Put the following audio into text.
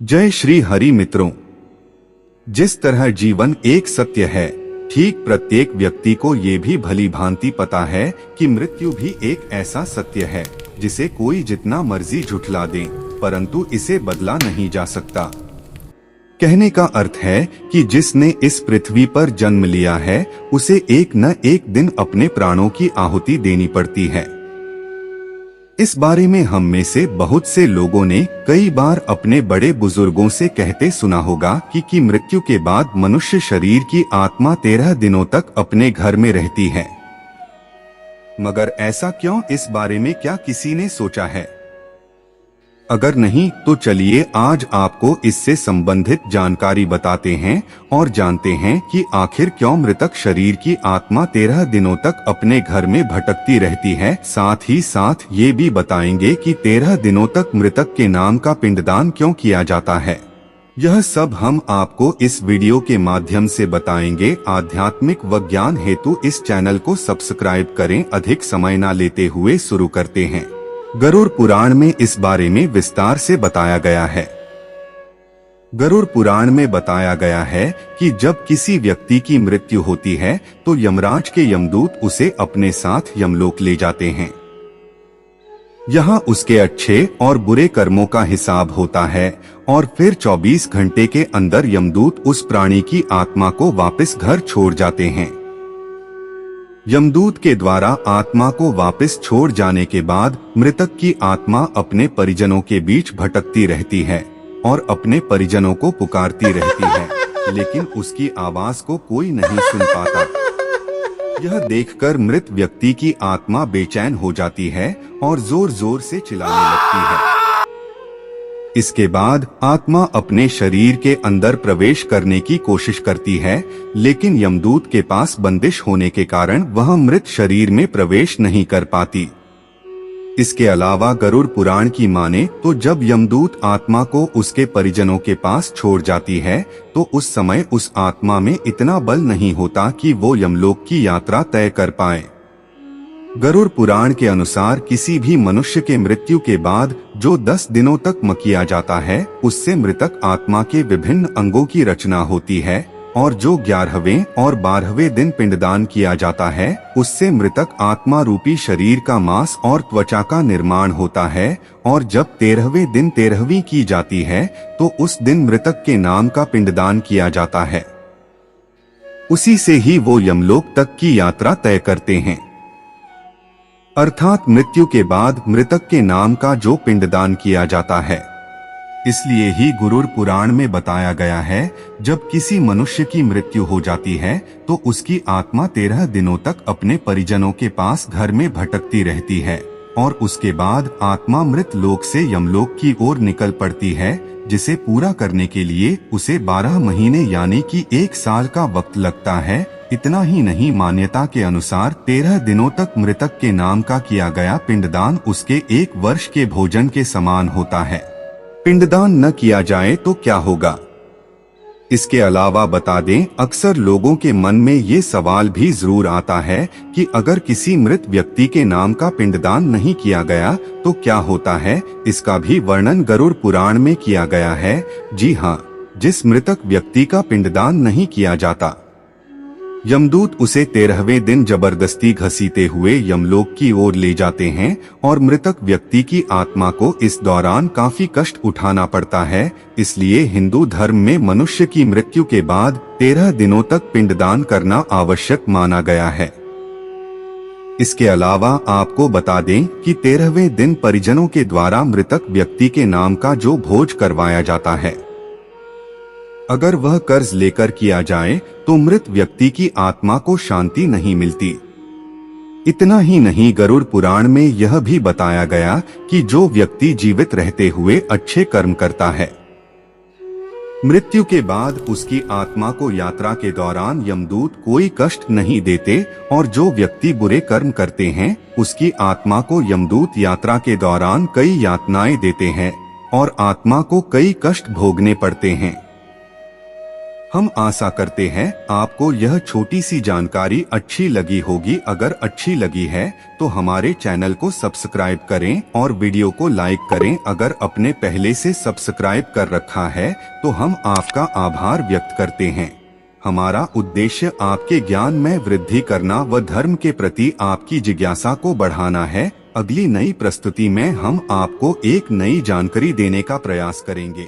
जय श्री हरि मित्रों। जिस तरह जीवन एक सत्य है, ठीक प्रत्येक व्यक्ति को ये भी भली भांति पता है कि मृत्यु भी एक ऐसा सत्य है जिसे कोई जितना मर्जी झुठला दे, परंतु इसे बदला नहीं जा सकता। कहने का अर्थ है कि जिसने इस पृथ्वी पर जन्म लिया है, उसे एक न एक दिन अपने प्राणों की आहुति देनी पड़ती है। इस बारे में हम में से बहुत से लोगों ने कई बार अपने बड़े बुजुर्गों से कहते सुना होगा कि मृत्यु के बाद मनुष्य शरीर की आत्मा 13 दिनों तक अपने घर में रहती है। मगर ऐसा क्यों, इस बारे में क्या किसी ने सोचा है? अगर नहीं तो चलिए आज आपको इससे संबंधित जानकारी बताते हैं और जानते हैं कि आखिर क्यों मृतक शरीर की आत्मा 13 दिनों तक अपने घर में भटकती रहती है। साथ ही साथ ये भी बताएंगे कि 13 दिनों तक मृतक के नाम का पिंडदान क्यों किया जाता है। यह सब हम आपको इस वीडियो के माध्यम से बताएंगे। आध्यात्मिक विज्ञान हेतु इस चैनल को सब्सक्राइब करें। अधिक समय न लेते हुए शुरू करते हैं। गरुड़ पुराण में इस बारे में विस्तार से बताया गया है। गरुड़ पुराण में बताया गया है कि जब किसी व्यक्ति की मृत्यु होती है तो यमराज के यमदूत उसे अपने साथ यमलोक ले जाते हैं। यहाँ उसके अच्छे और बुरे कर्मों का हिसाब होता है और फिर 24 घंटे के अंदर यमदूत उस प्राणी की आत्मा को वापस घर छोड़ जाते हैं। यमदूत के द्वारा आत्मा को वापस छोड़ जाने के बाद मृतक की आत्मा अपने परिजनों के बीच भटकती रहती है और अपने परिजनों को पुकारती रहती है, लेकिन उसकी आवाज को कोई नहीं सुन पाता। यह देखकर मृत व्यक्ति की आत्मा बेचैन हो जाती है और जोर जोर से चिल्लाने लगती है। इसके बाद आत्मा अपने शरीर के अंदर प्रवेश करने की कोशिश करती है, लेकिन यमदूत के पास बंदिश होने के कारण वह मृत शरीर में प्रवेश नहीं कर पाती। इसके अलावा गरुड़ पुराण की माने तो जब यमदूत आत्मा को उसके परिजनों के पास छोड़ जाती है तो उस समय उस आत्मा में इतना बल नहीं होता कि वो यमलोक की यात्रा तय कर पाए। गरुड़ पुराण के अनुसार किसी भी मनुष्य के मृत्यु के बाद जो 10 दिनों तक किया जाता है, उससे मृतक आत्मा के विभिन्न अंगों की रचना होती है और जो 11वें और 12वें दिन पिंडदान किया जाता है, उससे मृतक आत्मा रूपी शरीर का मांस और त्वचा का निर्माण होता है और जब 13वें दिन 13वीं की जाती है तो उस दिन मृतक के नाम का पिंडदान किया जाता है। उसी से ही वो यमलोक तक की यात्रा तय करते हैं। अर्थात मृत्यु के बाद मृतक के नाम का जो पिंडदान किया जाता है। इसलिए ही गरुड़ पुराण में बताया गया है, जब किसी मनुष्य की मृत्यु हो जाती है तो उसकी आत्मा 13 दिनों तक अपने परिजनों के पास घर में भटकती रहती है और उसके बाद आत्मा मृत लोक से यमलोक की ओर निकल पड़ती है, जिसे पूरा करने के लिए उसे 12 महीने यानी कि 1 साल का वक्त लगता है। इतना ही नहीं, मान्यता के अनुसार 13 दिनों तक मृतक के नाम का किया गया पिंडदान उसके 1 वर्ष के भोजन के समान होता है। पिंडदान न किया जाए तो क्या होगा? इसके अलावा बता दें, अक्सर लोगों के मन में ये सवाल भी जरूर आता है कि अगर किसी मृत व्यक्ति के नाम का पिंडदान नहीं किया गया तो क्या होता है। इसका भी वर्णन गरुड़ पुराण में किया गया है। जी हाँ, जिस मृतक व्यक्ति का पिंडदान नहीं किया जाता, यमदूत उसे 13वें दिन जबरदस्ती घसीटे हुए यमलोक की ओर ले जाते हैं और मृतक व्यक्ति की आत्मा को इस दौरान काफी कष्ट उठाना पड़ता है। इसलिए हिंदू धर्म में मनुष्य की मृत्यु के बाद 13 दिनों तक पिंडदान करना आवश्यक माना गया है। इसके अलावा आपको बता दें कि 13वें दिन परिजनों के द्वारा मृतक व्यक्ति के नाम का जो भोज करवाया जाता है, अगर वह कर्ज लेकर किया जाए तो मृत व्यक्ति की आत्मा को शांति नहीं मिलती। इतना ही नहीं, गरुड़ पुराण में यह भी बताया गया कि जो व्यक्ति जीवित रहते हुए अच्छे कर्म करता है, मृत्यु के बाद उसकी आत्मा को यात्रा के दौरान यमदूत कोई कष्ट नहीं देते और जो व्यक्ति बुरे कर्म करते हैं उसकी आत्मा को यमदूत यात्रा के दौरान कई यातनाएं देते हैं और आत्मा को कई कष्ट भोगने पड़ते हैं। हम आशा करते हैं आपको यह छोटी सी जानकारी अच्छी लगी होगी। अगर अच्छी लगी है तो हमारे चैनल को सब्सक्राइब करें और वीडियो को लाइक करें। अगर आपने पहले से सब्सक्राइब कर रखा है तो हम आपका आभार व्यक्त करते हैं। हमारा उद्देश्य आपके ज्ञान में वृद्धि करना व धर्म के प्रति आपकी जिज्ञासा को बढ़ाना है। अगली नई प्रस्तुति में हम आपको एक नई जानकारी देने का प्रयास करेंगे।